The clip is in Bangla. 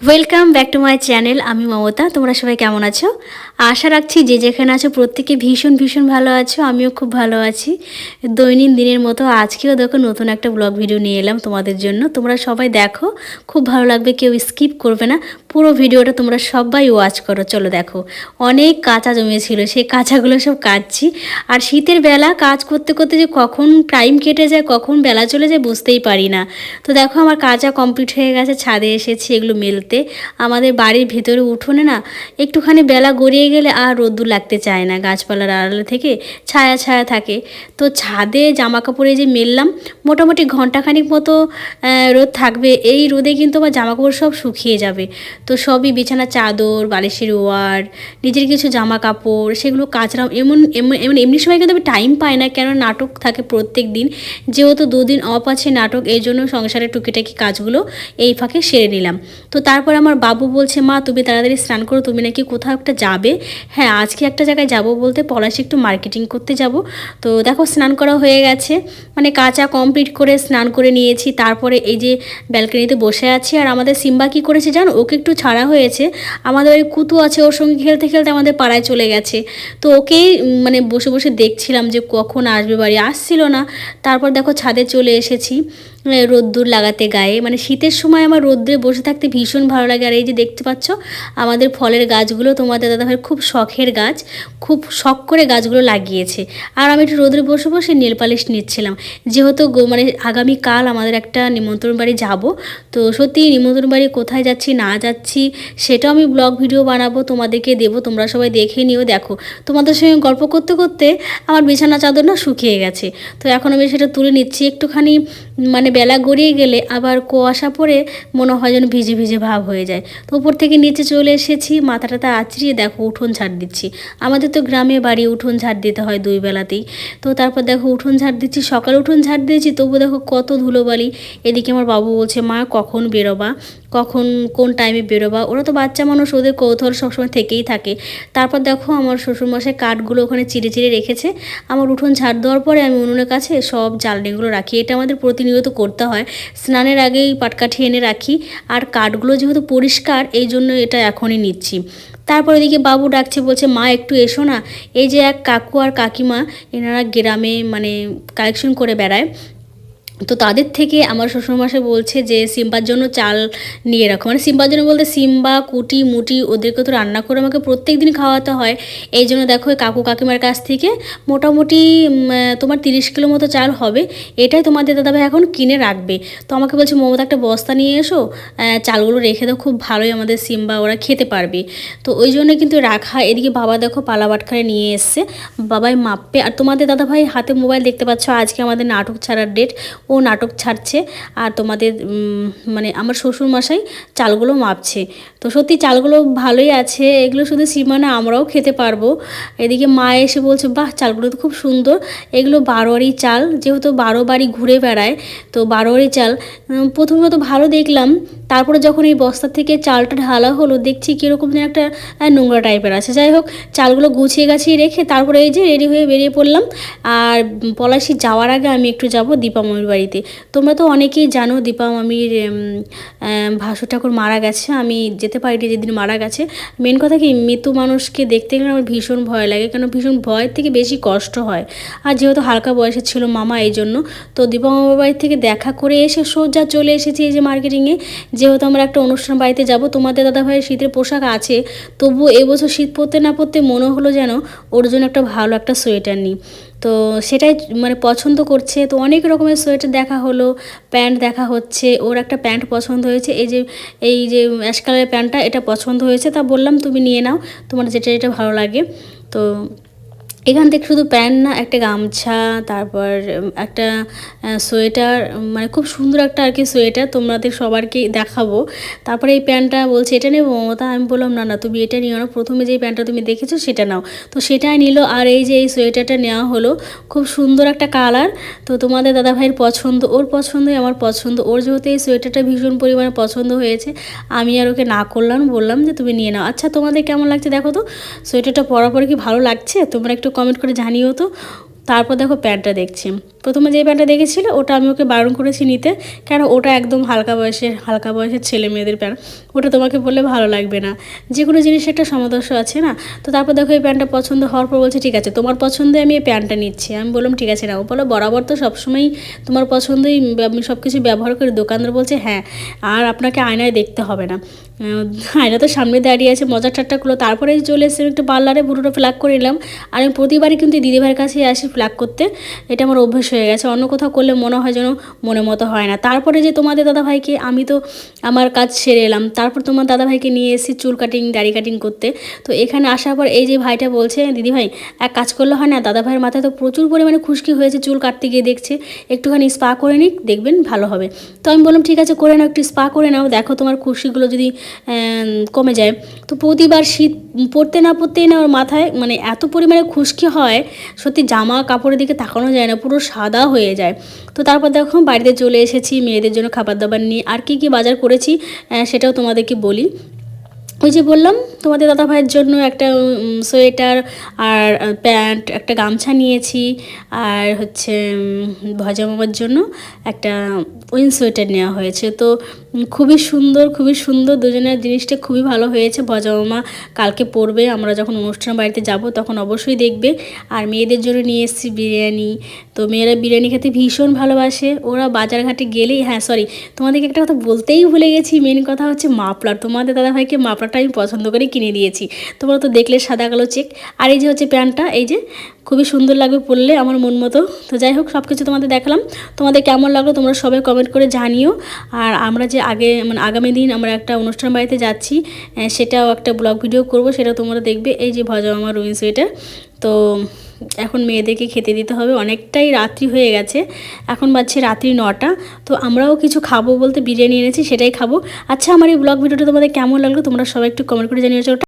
Welcome back to my channel. আমি মমতা। তোমরা সবাই কেমন আছো? আশা রাখছি যে যেখানে আছো প্রত্যেকে ভীষণ ভীষণ ভালো আছো। আমিও খুব ভালো আছি। দৈনন্দিনের মতো আজকেও দেখো নতুন একটা ব্লগ ভিডিও নিয়ে এলাম তোমাদের জন্য। তোমরা সবাই দেখো, খুব ভালো লাগবে, কেউ স্কিপ করবে না। পুরো ভিডিওটা তোমরা সবাই ওয়াচ করো। চলো দেখো, অনেক কাঁচা জমেছিল, সেই কাঁচাগুলো সব কাটছি। আর শীতের বেলা কাজ করতে করতে যে কখন টাইম কেটে যায়, কখন বেলা চলে যায় বুঝতেই পারি না। তো দেখো আমার কাঁচা কমপ্লিট হয়ে গেছে, ছাদে এসেছি এগুলো মেলতে। আমাদের বাড়ির ভেতরে উঠোনে না একটুখানি বেলা গড়িয়ে গেলে আর রোদ্দুর লাগতে চায় না, গাছপালার আড়ালে থেকে ছায়া ছায়া থাকে। তো ছাদে জামা কাপড়ে যে মেললাম, মোটামুটি ঘন্টাখানিক মতো রোদ থাকবে। এই রোদে কিন্তু আমার জামা কাপড় সব শুকিয়ে যাবে। তো সবই বিছানা চাদর, বালিশের ওয়ার, নিজের কিছু জামা কাপড় সেগুলো কাচলাম। এমনি সময় কিন্তু আমি টাইম পাই না, কেন নাটক থাকে প্রত্যেক দিন। যেহেতু দুদিন অফ আছে নাটক, এই জন্য সংসারের টুকিটাকি কাজগুলো এই ফাঁকে সেরে নিলাম। তো তারপর আমার বাবু বলছে, মা তুমি তাড়াতাড়ি স্নান করো, তুমি নাকি কোথাও একটা যাবে। হ্যাঁ, আজকে একটা জায়গায় যাব বলতে পলাশে একটু মার্কেটিং করতে যাব। তো দেখো স্নান করা হয়ে গেছে, মানে কাঁচা কমপ্লিট করে স্নান করে নিয়েছি। তারপরে এই যে ব্যালকনিতে বসে আছি। আর আমাদের সিম্বা কী করেছে জানো, ওকে একটু ছাড়া হয়েছে। আমাদের ওই কুতু আছে, ওর সঙ্গে খেলতে খেলতে আমাদের পাড়ায় চলে গেছে। তো ওকেই মানে বসে বসে দেখছিলাম যে কখন আসবে, বাড়ি আসছিল না। তারপর দেখো ছাদে চলে এসেছি রোদ্দুর লাগাতে গায়ে। মানে শীতের সময় আমার রোদ্দুরে বসে থাকতে ভীষণ ভালো লাগে। আর এই যে দেখতে পাচ্ছ আমাদের ফলের গাছগুলো, তোমাদের দাদাভাইয়ের খুব শখের গাছ, খুব শখ করে গাছগুলো লাগিয়েছে। আর আমি একটু রোদ্রে বসে বসে নেল পালিশ নিচ্ছিলাম। যেহেতু মানে আগামীকাল আমাদের একটা নিমন্ত্রণ বাড়ি যাব। তো সত্যি নিমন্ত্রণ বাড়ি কোথায় যাচ্ছি না যাচ্ছি সেটাও আমি ব্লগ ভিডিও বানাবো, তোমাদেরকে দেবো, তোমরা সবাই দেখে নিও। দেখো তোমাদের সঙ্গে গল্প করতে করতে আমার বিছানা চাদর না শুকিয়ে গেছে। তো এখন আমি সেটা তুলে নিচ্ছি। একটুখানি মানে বেলা গড়িয়ে গেলে আবার কুয়াশা পড়ে মনে হয় যেন ভিজে ভিজে ভাব হয়ে যায়। তো উপর থেকে নিচে চলে এসেছি, মাথাটাতে আঁচড়িয়ে দেখো উঠোন ঝাড় দিচ্ছি। আমাদের তো গ্রামে বাড়ি, উঠোন ঝাড় দিতে হয় দুই বেলাতেই। তো তারপর দেখো উঠোন ঝাড় দিচ্ছি, সকালে উঠোন ঝাড় দিয়েছি, তবু দেখো কত ধুলোবালি। এদিকে আমার বাবু বলছে, মা কখন বেরোবা, কখন কোন টাইমে বেরোবা। ওরা তো বাচ্চা মানুষ, ওদের কৌতূহল সবসময় থেকেই থাকে। তারপর দেখো আমার শ্বশুরমশাই কাঠগুলো ওখানে চিড়ে চিড়ে রেখেছে। আমার উঠোন ঝাড় দেওয়ার পরে আমি উনুনের কাছে সব জ্বালনিগুলো রাখি। এটা আমাদের প্রতিনিয়ত করতে হয়, স্নানের আগেই পাটকাঠি এনে রাখি। আর কাঠগুলো যেহেতু পরিষ্কার, এই জন্য এটা এখনই নিচ্ছি। তারপর এদিকে বাবু ডাকছে, বলছে মা একটু এসো না। এই যে এক কাকু আর কাকিমা, এনারা গ্রামে মানে কালেকশন করে বেড়ায়। তো তাদের থেকে আমার শ্বশুরমশাই বলছে যে সিম্বার জন্য চাল নিয়ে রাখো। মানে সিম্বার জন্য বলতে সিম্বা কুটি মুটি ওদেরকে তো রান্না করে আমাকে প্রত্যেক দিন খাওয়াতে হয়। এই জন্য দেখো কাকু কাকিমার কাছ থেকে মোটামুটি তোমার 30 কিলো মতো চাল হবে। এটাই তোমাদের দাদাভাই এখন কিনে রাখবে। তো আমাকে বলছে, মমতা একটা বস্তা নিয়ে এসো, চালগুলো রেখে দাও, খুব ভালোই আমাদের সিম্বা ওরা খেতে পারবে। তো ওই জন্য কিন্তু রাখা। এদিকে বাবা দেখো পালা বাটখারে নিয়ে এসছে, বাবাই মাপবে। আর তোমাদের দাদাভাই হাতে মোবাইল দেখতে পাচ্ছ, আজকে আমাদের নাটক ছাড়ার ডেট, ও নাটক ছাড়ছে। আর তোমাদের মানে আমার শ্বশুরমশাই চালগুলো মাপছে। তো সত্যি চালগুলো ভালোই আছে, এগুলো শুধু সীমানা আমরাও খেতে পারবো। এদিকে মা এসে বলছে, বাহ চালগুলো তো খুব সুন্দর, এগুলো বারোয়ারি চাল, যেহেতু 12 বাড়ি ঘুরে বেড়ায়। তো বারোয়ারি চাল প্রথমত ভালো দেখলাম। তারপরে যখন এই বস্তা থেকে চালটা ঢালা হলো, দেখছি কীরকম যেন একটা নোংরা টাইপের আছে। যাই হোক, চালগুলো গুছিয়ে গাছিয়ে রেখে তারপরে এই যে রেডি হয়ে বেরিয়ে পড়লাম। আর পলাশি যাওয়ার আগে আমি একটু যাব দীপা মামির বাড়িতে। তোমরা তো অনেকেই জানো দীপা মামির ভাসুর ঠাকুর মারা গেছে। আমি যেতে পারিনি যেদিন মারা গেছে। মেন কথা কি, মৃত্যু মানুষকে দেখতে গেলে আমার ভীষণ ভয় লাগে, কেন ভীষণ ভয়ের থেকে বেশি কষ্ট হয়। আর যেহেতু হালকা বয়সে ছিল মামা, এই জন্য। তো দীপা মামার বাড়ি থেকে দেখা করে এসে সোজা চলে এসেছি এই যে মার্কেটিংয়ে। যেহেতু আমরা একটা অনুষ্ঠান বাড়িতে যাব, তোমাদের দাদাভাইয়ের শীতের পোশাক আছে, তবুও এবছর শীত পড়তে না পড়তে মনে হলো যেন ওর জন্য একটা ভালো একটা সোয়েটার নিই। তো সেটাই মানে পছন্দ করছে। তো অনেক রকমের সোয়েটার দেখা হলো, প্যান্ট দেখা হচ্ছে। ওর একটা প্যান্ট পছন্দ হয়েছে, এই যে অ্যাশ কালারের প্যান্টটা, এটা পছন্দ হয়েছে। তা বললাম তুমি নিয়ে নাও, তোমার যেটা যেটা ভালো লাগে। তো এখান থেকে শুধু প্যান্ট না, একটা গামছা, তারপর একটা সোয়েটার, মানে খুব সুন্দর একটা আর কি সোয়েটার, তোমাদের সবারকে দেখাবো। তারপরে এই প্যান্টটা বলছে এটা নেবো, তা আমি বললাম না না তুমি এটা নিও না, প্রথমে যেই প্যান্টটা তুমি দেখেছো সেটা নাও। তো সেটাই নিল। আর এই যে এই সোয়েটারটা নেওয়া হলো, খুব সুন্দর একটা কালার। তো তোমাদের দাদাভাইয়ের পছন্দ, ওর পছন্দই আমার পছন্দ। ওর যেহেতু এই সোয়েটারটা ভীষণ পরিমাণে পছন্দ হয়েছে, আমি আর ওকে না করলাম, বললাম যে তুমি নিয়ে নাও। আচ্ছা তোমাদের কেমন লাগছে দেখো তো, সোয়েটারটা পরার পরে কি ভালো লাগছে তোমরা একটু কমেন্ট করে জানিও তো। তারপর দেখো প্যান্টটা দেখছি, প্রথমে যে প্যান্টটা দেখেছিল ওটা আমি ওকে বারণ করেছি নিতে, কারণ ওটা একদম হালকা বয়সের ছেলে মেয়েদের প্যান্ট, ওটা তোমাকে বললে ভালো লাগবে না। যে কোনো জিনিসের একটা সামঞ্জস্য আছে না। তো তারপর দেখো এই প্যান্টটা পছন্দ হওয়ার পর বলছে ঠিক আছে তোমার পছন্দে আমি এই প্যান্টটা নিচ্ছি। আমি বললাম ঠিক আছে নাও। বলো বরাবর তো সবসময়ই তোমার পছন্দই আমি সব কিছু ব্যবহার করি। দোকানদার বলছে হ্যাঁ, আর আপনাকে আয়নায় দেখতে হবে না। আয়না তো সামনে দাঁড়িয়ে আছে, মজার ঠাট্টা করলো। তারপরে চলে এসে একটু পার্লারে ভুরুটা ফ্ল্যাগ করে নিলাম। আর আমি প্রতিবারই কিন্তু দিদিভাইয়ের কাছেই আসি ফ্ল্যাগ করতে, এটা আমার অভ্যাস হয়ে গেছে। অন্য কোথাও করলে মনে হয় যেন মনের মতো হয় না। তারপরে যে তোমাদের দাদাভাইকে, আমি তো আমার কাজ সেরে এলাম, তারপর তোমার দাদাভাইকে নিয়ে এসেছি চুল কাটিং দাড়ি কাটিং করতে। তো এখানে আসার পর এই যে ভাইটা বলছে দিদিভাই এক কাজ করলে হয় না, দাদাভাইয়ের মাথায় তো প্রচুর পরিমাণে খুশকি হয়েছে চুল কাটতে গিয়ে, দেখছে একটুখানি স্পা করে নিক দেখবেন ভালো হবে। তো আমি বললাম ঠিক আছে করে নাও, একটু স্পা করে নাও, দেখো তোমার খুশকিগুলো যদি কমে যায়। তো প্রতিবার শীত পরতেই না ওর মাথায় মানে এত পরিমাণে খুশকি হয়, সত্যি জামা কাপড়ের দিকে তাকানো যায় না, পুরো সাদা হয়ে যায়। তো তারপর দেখো বাড়িতে চলে এসেছি মেয়েদের জন্য খাবার দাবার নিয়ে। আর কি বাজার করেছি সেটাও তোমাদেরকে বলি। ওই যে বললাম তোমাদের দাদা ভাইয়ের জন্য একটা সোয়েটার আর প্যান্ট, একটা গামছা নিয়েছি, আর হচ্ছে ভজা মামার জন্য একটা উইন সোয়েটার নেওয়া হয়েছে। তো খুবই সুন্দর দুজনের জিনিসটা খুবই ভালো হয়েছে। ভজা মামা কালকে পরবে, আমরা যখন অনুষ্ঠান বাড়িতে যাব তখন অবশ্যই দেখবে। আর মেয়েদের জন্য নিয়ে এসেছি বিরিয়ানি। তো মেয়েরা বিরিয়ানি খেতে ভীষণ ভালোবাসে, ওরা বাজারঘাটে গেলেই, হ্যাঁ সরি তোমাদেরকে একটা কথা বলতেই ভুলে গেছি, মেন কথা হচ্ছে মাফলার। তোমাদের দাদাভাইকে মাফলারটা আমি পছন্দ করে কিনে দিয়েছি, তোমরা তো দেখলে সাদা কালো চেক। আর এই যে হচ্ছে প্যান্টটা, এই যে খুবই সুন্দর লাগবে পরলে আমার মন মতো। তো যাই হোক সব কিছু তোমাদের দেখালাম, তোমাদের কেমন লাগলো তোমরা সবাই কমেন্ট করে জানিও। আর আমরা যে আগামী দিন আমরা একটা অনুষ্ঠান বাড়িতে যাচ্ছি, সেটাও একটা ব্লগ ভিডিও করব, সেটা তোমরা দেখবে। এই যে ভজা আমার রুইন সোয়েটার। তো এখন মেয়েদেরকে খেতে দিতে হবে, অনেকটাই রাত্রি হয়ে গেছে, এখন বাজছে রাত্রি 9টা। তো আমরাও কিছু খাবো বলতে বিরিয়ানি এনেছি, সেটাই খাবো। আচ্ছা আমার এই ব্লগ ভিডিওটা তোমাদের কেমন লাগলো তোমরা সবাই একটু কমেন্ট করে জানিয়েছো।